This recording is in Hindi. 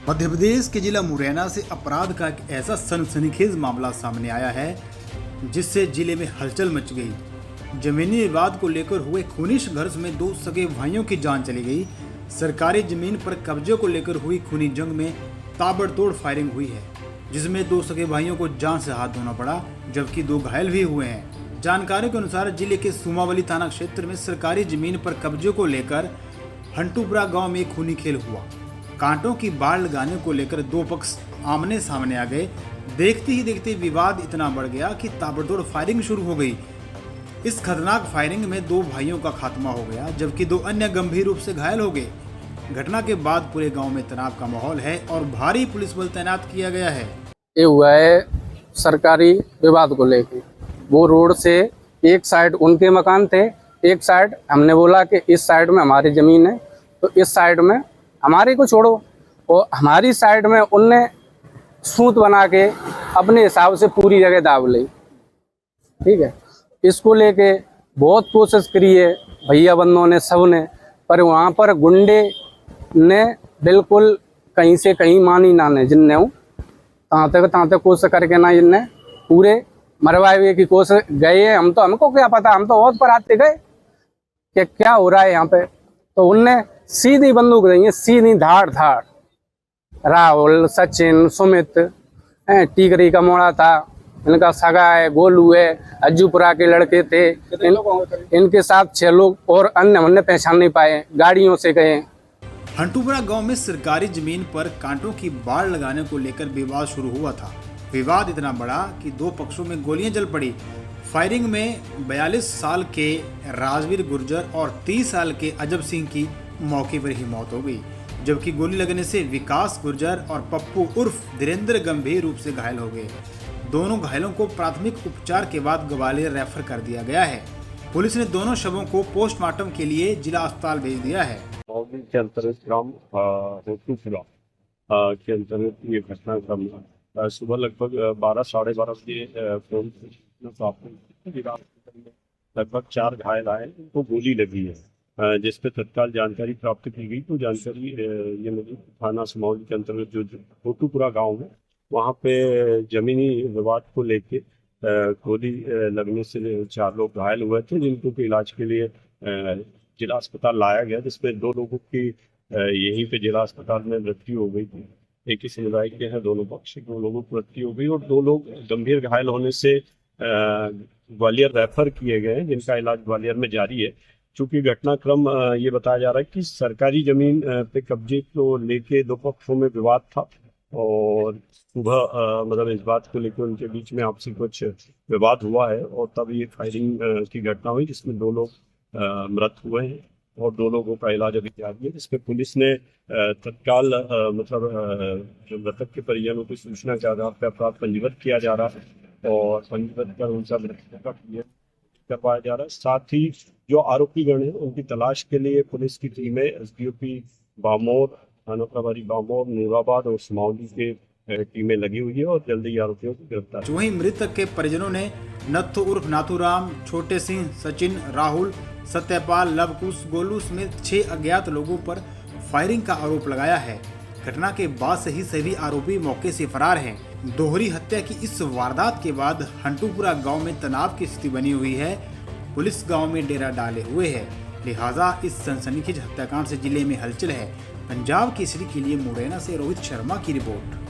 मध्य प्रदेश के जिला मुरैना से अपराध का एक ऐसा सनसनीखेज मामला सामने आया है जिससे जिले में हलचल मच गई। जमीनी विवाद को लेकर हुए खूनी संघर्ष में दो सगे भाइयों की जान चली गई। सरकारी जमीन पर कब्जे को लेकर हुई खूनी जंग में ताबड़तोड़ फायरिंग हुई है, जिसमें दो सगे भाइयों को जान से हाथ धोना पड़ा, जबकि दो घायल भी हुए हैं। जानकारी के अनुसार जिले के सुमावली थाना क्षेत्र में सरकारी जमीन पर कब्जे को लेकर हंटूपुरा गांव में खूनी खेल हुआ। कांटों की बाढ़ लगाने को लेकर दो पक्ष आमने सामने आ गए। देखते ही देखते विवाद इतना बढ़ गया कि ताबड़तोड़ फायरिंग शुरू हो गई। इस खतरनाक फायरिंग में दो भाइयों का खात्मा हो गया, जबकि दो अन्य गंभीर रूप से घायल हो गए। घटना के बाद पूरे गांव में तनाव का माहौल है और भारी पुलिस बल तैनात किया गया है। ये हुआ है सरकारी विवाद को लेकर। वो रोड से एक साइड उनके मकान थे, एक साइड हमने बोला कि इस साइड में हमारी जमीन है, तो इस साइड में हमारी को छोड़ो, और हमारी साइड में उनने सूत बना के अपने हिसाब से पूरी जगह दाब ली। ठीक है, इसको लेके बहुत कोशिश करी है भैया बंदों ने, सब ने, पर वहाँ पर गुंडे ने बिल्कुल कहीं से कहीं मानी ना ने, जिनने तां तक कोशिश करके ना जिनने पूरे मरवाए की कोशिश गए हैं। हमको क्या पता, हम तो बहुत पर आते गए कि क्या हो रहा है यहाँ पे। तो उनने सीधी बंदूक दी है, सीधी धाड़ धाड़। राहुल, सचिन, सुमित, टीकरी का मोड़ा था, इनका सगा है, गोलू है, अज्जूपुरा के लड़के थे। इनके साथ 6 लोग और अन्य हमने पहचान नहीं पाए, गाड़ियों से गए। हंटूपुरा गांव में सरकारी जमीन पर कांटों की बाढ़ लगाने को लेकर विवाद शुरू हुआ था। विवाद इतना बड़ा कि दो पक्षों में गोलियां चल पड़ी। फायरिंग में 42 साल के राजवीर गुर्जर और 30 साल के अजब सिंह की मौके पर ही मौत हो गई, जबकि गोली लगने से विकास गुर्जर और पप्पू उर्फ धीरेन्द्र गंभीर रूप से घायल हो गए। दोनों घायलों को प्राथमिक उपचार के बाद ग्वालियर रेफर कर दिया गया है। पुलिस ने दोनों शवों को पोस्टमार्टम के लिए जिला अस्पताल भेज दिया है। के अंतर्गत ग्राम हंटूपुरा के अंतर्गत ये घटना क्रम सुबह लगभग 12 साढ़े 12 बजे फोन प्राप्त हुई। लगभग 4 घायल आए, उनको गोली लगी है, जिस पे तत्काल जानकारी प्राप्त की गई। तो जानकारी ये मिली थाना सुमावली के अंतर्गत जो हंटूपुरा गांव है, वहाँ पे जमीनी विवाद को लेके गोली लगने से 4 लोग घायल हुए थे, जिनको के इलाज के लिए जिला अस्पताल लाया गया, जिसमें 2 लोगों की यहीं पे जिला अस्पताल में मृत्यु हो गई थी। एक ही समुदाय के हैं दोनों पक्ष, 2 लोगों की मृत्यु हो गई और 2 लोग गंभीर घायल होने से ग्वालियर रेफर किए गए हैं, जिनका इलाज ग्वालियर में जारी है। चूंकि घटनाक्रम ये बताया जा रहा है कि सरकारी जमीन पे कब्जे को लेके 2 पक्षों में विवाद था और सुबह मतलब इस बात को लेकर उनके बीच में आपसी कुछ विवाद हुआ है और तब ये फायरिंग की घटना हुई, जिसमें 2 लोग मृत हुए हैं और 2 लोगों का इलाज अभी जारी है, जिसपे पुलिस ने तत्काल जो मृतक के परिजनों की सूचना के आधार पर अपराध पंजीबद्ध किया जा रहा है और पंजीबद्ध कर उनका मृत्यु का क्लियर करवाया जा रहा है। साथ ही जो आरोपी गण है उनकी तलाश के लिए पुलिस की टीमें एसडीओपी बामोर, थाना प्रभारी बामोर, नूराबाद और सुमावली के टीमें लगी हुई है और जल्दी आरोपियों को गिरफ्तार। वहीं मृतक के परिजनों ने नत्थु उर्फ नाथूराम, छोटे सिंह, सचिन, राहुल, सत्यपाल, लवकुश, गोलू समेत 6 अज्ञात लोगों पर फायरिंग का आरोप लगाया है। घटना के बाद से ही सभी आरोपी मौके से फरार हैं। दोहरी हत्या की इस वारदात के बाद हंटूपुरा गांव में तनाव की स्थिति बनी हुई है। पुलिस गांव में डेरा डाले हुए है, लिहाजा इस सनसनीखेज हत्याकांड से जिले में हलचल है। पंजाब केसरी के लिए मुरैना से रोहित शर्मा की रिपोर्ट।